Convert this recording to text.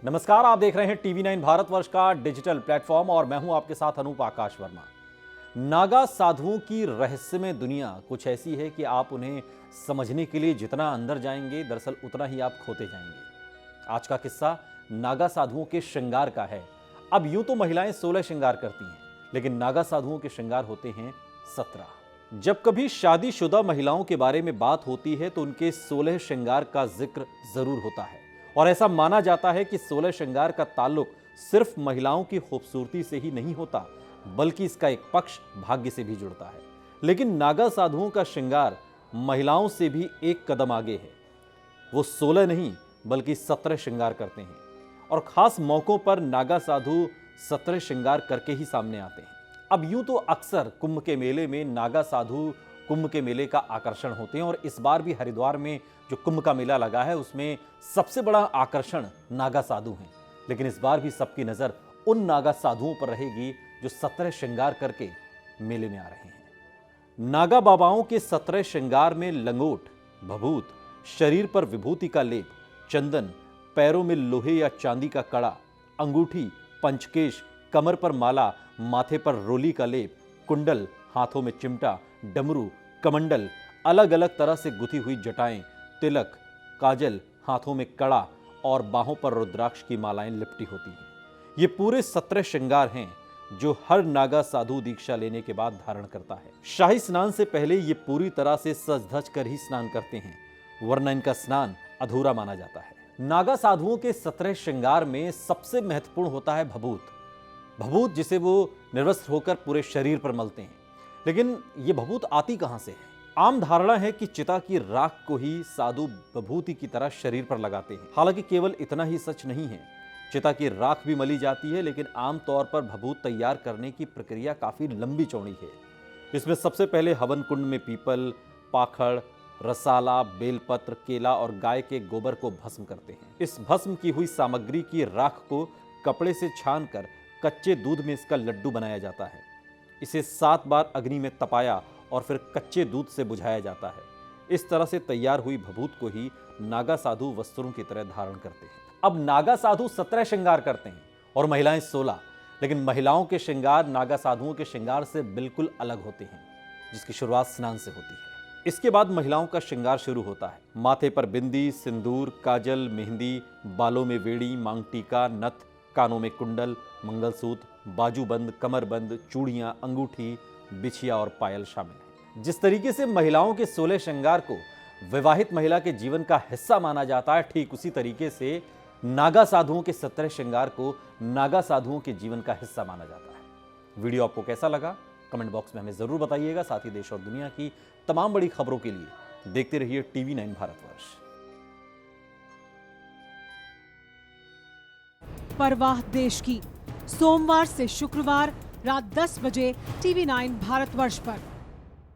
नमस्कार, आप देख रहे हैं टीवी 9 भारतवर्ष का डिजिटल प्लेटफॉर्म और मैं हूं आपके साथ अनूप आकाश वर्मा। नागा साधुओं की रहस्यमय दुनिया कुछ ऐसी है कि आप उन्हें समझने के लिए जितना अंदर जाएंगे, दरअसल उतना ही आप खोते जाएंगे। आज का किस्सा नागा साधुओं के श्रृंगार का है। अब यूं तो महिलाएं 16 श्रृंगार करती हैं, लेकिन नागा साधुओं के श्रृंगार होते हैं 17। जब कभी शादीशुदा महिलाओं के बारे में बात होती है तो उनके 16 श्रृंगार का जिक्र जरूर होता है और ऐसा माना जाता है कि 16 श्रृंगार का ताल्लुक सिर्फ महिलाओं की खूबसूरती से ही नहीं होता, बल्कि इसका एक पक्ष भाग्य से भी जुड़ता है। लेकिन नागा साधुओं का श्रृंगार महिलाओं से भी एक कदम आगे है। वो 16 नहीं बल्कि 17 श्रृंगार करते हैं और खास मौकों पर नागा साधु 17 श्रृंगार करके ही सामने आते हैं। अब यूं तो अक्सर कुंभ के मेले में नागा साधु कुंभ के मेले का आकर्षण होते हैं और इस बार भी हरिद्वार में जो कुंभ का मेला लगा है उसमें सबसे बड़ा आकर्षण नागा साधु हैं। लेकिन इस बार भी सबकी नजर उन नागा साधुओं पर रहेगी जो 17 श्रृंगार करके मेले में आ रहे हैं। नागा बाबाओं के 17 श्रृंगार में लंगोट, भभूत, शरीर पर विभूति का लेप, चंदन, पैरों में लोहे या चांदी का कड़ा, अंगूठी, पंचकेश, कमर पर माला, माथे पर रोली का लेप, कुंडल, हाथों में चिमटा, डमरू, कमंडल, अलग अलग तरह से गुथी हुई जटाएं, तिलक, काजल, हाथों में कड़ा और बाहों पर रुद्राक्ष की मालाएं लिपटी होती हैं। ये पूरे 17 श्रृंगार हैं जो हर नागा साधु दीक्षा लेने के बाद धारण करता है। शाही स्नान से पहले ये पूरी तरह से सज धज कर ही स्नान करते हैं, वरना इनका स्नान अधूरा माना जाता है। नागा साधुओं के 17 श्रृंगार में सबसे महत्वपूर्ण होता है भभूत। भभूत जिसे वो निर्वस्त्र होकर पूरे शरीर पर मलते हैं। लेकिन ये भभूत आती कहां से है? आम धारणा है कि चिता की राख को ही साधु भभूति की तरह शरीर पर लगाते हैं। हालांकि केवल इतना ही सच नहीं है, चिता की राख भी मली जाती है, लेकिन आमतौर पर भभूत तैयार करने की प्रक्रिया काफी लंबी चौड़ी है। इसमें सबसे पहले हवन कुंड में पीपल, पाखड़, रसाला, बेलपत्र, केला और गाय के गोबर को भस्म करते हैं। इस भस्म की हुई सामग्री की राख को कपड़े से छानकर कच्चे दूध में इसका लड्डू बनाया जाता है। इसे 7 बार अग्नि में तपाया और फिर कच्चे दूध से बुझाया जाता है। इस तरह से तैयार हुई भभूत को ही नागा साधु वस्त्रों की तरह धारण करते हैं। अब नागा साधु 17 श्रृंगार करते हैं और महिलाएं 16, लेकिन महिलाओं के श्रृंगार नागा साधुओं के श्रृंगार से बिल्कुल अलग होते हैं, जिसकी शुरुआत स्नान से होती है। इसके बाद महिलाओं का श्रृंगार शुरू होता है। माथे पर बिंदी, सिंदूर, काजल, मेहंदी, बालों में वेड़ी, मांग टीका, नथ, कानों में कुंडल, मंगलसूत्र, बाजूबंद, कमरबंद, चूड़ियां, अंगूठी, बिछिया और पायल शामिल है। जिस तरीके से महिलाओं के 16 श्रृंगार को विवाहित महिला के जीवन का हिस्सा माना जाता है, ठीक उसी तरीके से नागा साधुओं के 17 श्रृंगार को नागा साधुओं के जीवन का हिस्सा माना जाता है। वीडियो आपको कैसा लगा कमेंट बॉक्स में हमें जरूर बताइएगा। साथ ही देश और दुनिया की तमाम बड़ी खबरों के लिए देखते रहिए टीवी 9 भारतवर्ष। परवाह देश की, सोमवार से शुक्रवार रात 10 बजे टीवी 9 भारतवर्ष पर।